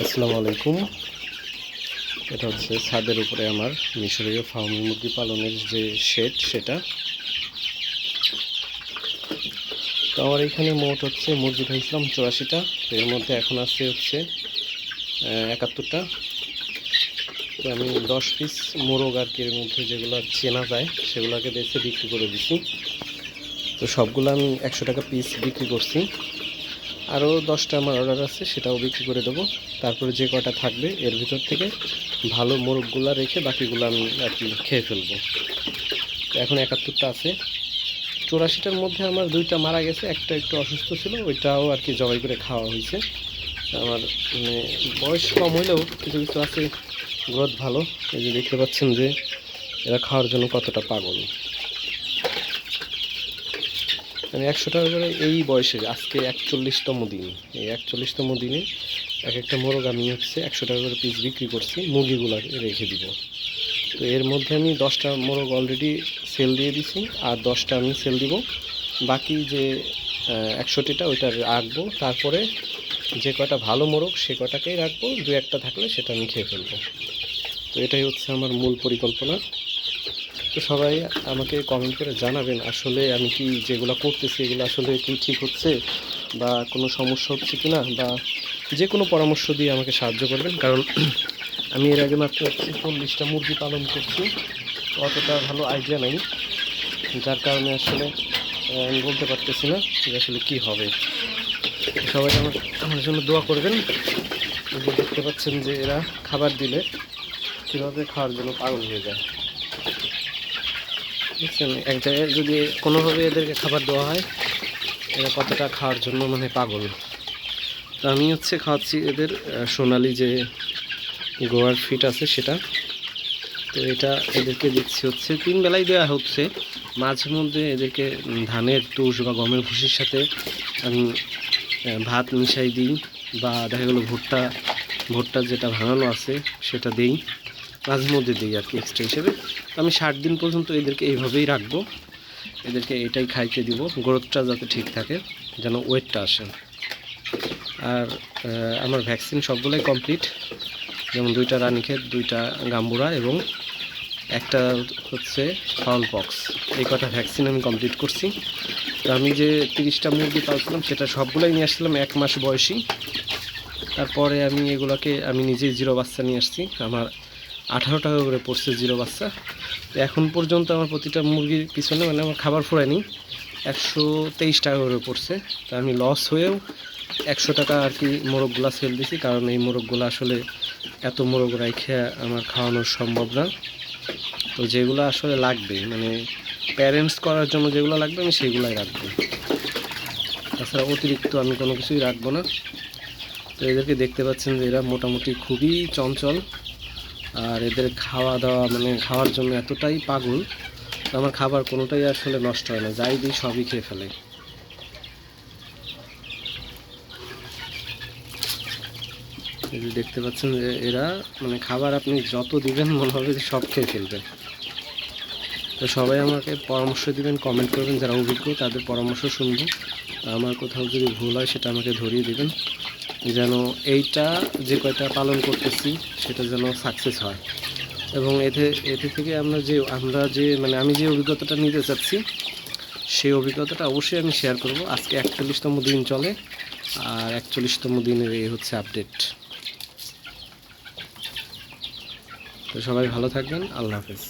আসসালামু আলাইকুম। এটা হচ্ছে ছাদের উপরে আমার মিশরীয় ফার্মি মুরগি পালনের যে শেড সেটা। তো আমার এখানে মোট হচ্ছে মুরগি ধরেছিলাম 84টা। তো এর মধ্যে এখন আছে হচ্ছে 71টা। তো আমি 10 পিস মোরগ আর কি এর মধ্যে যেগুলো চেনা যায় সেগুলোকে বেছে বিক্রি করে দিছি। তো সবগুলো আমি 100 টাকা পিস বিক্রি করছি। আরও 10টা আমার অর্ডার আছে, সেটাও বিক্রি করে দেবো। তারপরে যে কটা থাকবে এর ভিতর থেকে ভালো মোরগগুলো রেখে বাকিগুলো আমি আর কি খেয়ে ফেলবো। তো এখন 71টা আছে। 84টার মধ্যে আমার 2টা মারা গেছে, একটা একটু অসুস্থ ছিল, ওইটাও আর কি জবাই করে খাওয়া হয়েছে। আমার মানে বয়স কম হইলেও কিছু কিছু আছে গ্রোথ ভালো। এই যে দেখতে পাচ্ছেন যে এরা খাওয়ার জন্য কতটা পাগল। মানে 100 টাকা করে এই বয়সে আজকে 41তম দিন। এই 41তম দিনে এক একটা মোরগ আমি হচ্ছে 100 টাকা করে পিস বিক্রি করছি, মুরগিগুলো রেখে দিব। তো এর মধ্যে আমি 10টা মোরগ অলরেডি সেল দিয়ে দিছি, আর 10টা আমি সেল দিব। বাকি যে 61টা ওইটা রাখবো। তারপরে যে কটা ভালো মোরগ সে কটাকেই রাখবো, 2-1টা থাকলে সেটা আমি খেয়ে ফেলবো। তো এটাই হচ্ছে আমার মূল পরিকল্পনা। তো সবাই আমাকে কমেন্ট করে জানাবেন আসলে আমি কি যেগুলো করতেছি এগুলো আসলে কি ঠিক হচ্ছে বা কোনো সমস্যা হচ্ছে কি না, বা যে কোনো পরামর্শ দিয়ে আমাকে সাহায্য করবেন। কারণ আমি এর আগে মাত্র 40টা মুরগি পালন করছি, অতটা ভালো আইডিয়া নেই, যার কারণে আসলে আমি বলতে পারতেছি না যে আসলে কী হবে। সবাই আমার জন্য দোয়া করবেন। যে দেখতে পাচ্ছেন যে এরা খাবার দিলে কীভাবে খাওয়ার জন্য পাগল হয়ে যায়, বুঝছেন? এক জায়গায় যদি কোনোভাবে এদেরকে খাবার দেওয়া হয় এরা কতটা খাওয়ার জন্য মানে পাগল। তো আমি হচ্ছে খাওয়াচ্ছি এদের সোনালি যে গোয়ার ফিট আছে সেটা। তো এটা এদেরকে দিচ্ছি হচ্ছে 3 বেলাই দেওয়া হচ্ছে। মাঝে মধ্যে এদেরকে ধানের তুষ বা গমের ভুসির সাথে আমি ভাত মিশাই দিই, বা দেখা গেলো ভুট্টা যেটা ভাঙানো আছে সেটা দিই, মাঝে মধ্যে দিই আর কি এক্সট্রা হিসেবে। আমি 60 দিন পর্যন্ত এদেরকে এইভাবেই রাখবো, এদেরকে এটাই খাইতে দিব, গ্রোথটা যাতে ঠিক থাকে, যেন ওয়েটটা আসে। আর আমার ভ্যাকসিন সবগুলোই কমপ্লিট, যেমন 2টা রানীক্ষেত, 2টা গাম্বুরা এবং একটা হচ্ছে ফাউল পক্স। এই কটা ভ্যাকসিন আমি কমপ্লিট করছি। তো আমি যে 30টা মুরগি পালছিলাম সেটা সবগুলোই নিয়ে আসছিলাম 1 মাস বয়সী। তারপরে আমি এগুলোকে আমি নিজেই জিরো বাচ্চা নিয়ে আসছি। আমার 18 টাকা করে পড়ছে জিরো বাচ্চা। তো এখন পর্যন্ত আমার প্রতিটা মুরগির পিছনে মানে আমার খাবার ফুরায়নি, 123 টাকা করে পড়ছে। তো আমি লস হয়েও 100 টাকা আর কি মোরগগুলো সেল দিছি, কারণ এই মোরগগুলো আসলে এত মোরগ রাইখে আমার খাওয়ানো সম্ভব না। তো যেগুলো আসলে লাগবে মানে প্যারেন্টস করার জন্য যেগুলো লাগবে আমি সেগুলাই রাখবো, তাছাড়া অতিরিক্ত আমি কোনো কিছুই রাখবো না। তো এদেরকে দেখতে পাচ্ছেন যে এরা মোটামুটি খুবই চঞ্চল, আর এদের খাওয়া দাওয়া মানে খাওয়ার জন্য এতটাই পাগল। তো আমার খাবার কোনোটাই আসলে নষ্ট হয় না, যাই দিই সবই খেয়ে ফেলে। এই যে দেখতে পাচ্ছেন যে এরা মানে খাবার আপনি যত দিবেন মনে হবে যে সব খেয়ে ফেলবে। তো সবাই আমাকে পরামর্শ দিবেন, কমেন্ট করবেন, যারা অভিজ্ঞ তাদের পরামর্শ শুনবো। আমার কোথাও যদি ভুল হয় সেটা আমাকে ধরিয়ে দিবেন, যেন এইটা যে কয়টা পালন করতেছি সেটা যেন সাকসেস হয়। এবং এতে থেকে আমরা যে মানে আমি যে অভিজ্ঞতাটা নিতে চাচ্ছি সেই অভিজ্ঞতাটা অবশ্যই আমি শেয়ার করব। আজকে 41তম দিন চলে, আর 41তম দিনের এই হচ্ছে আপডেট। তো সবাই ভালো থাকবেন, আল্লাহ হাফেজ।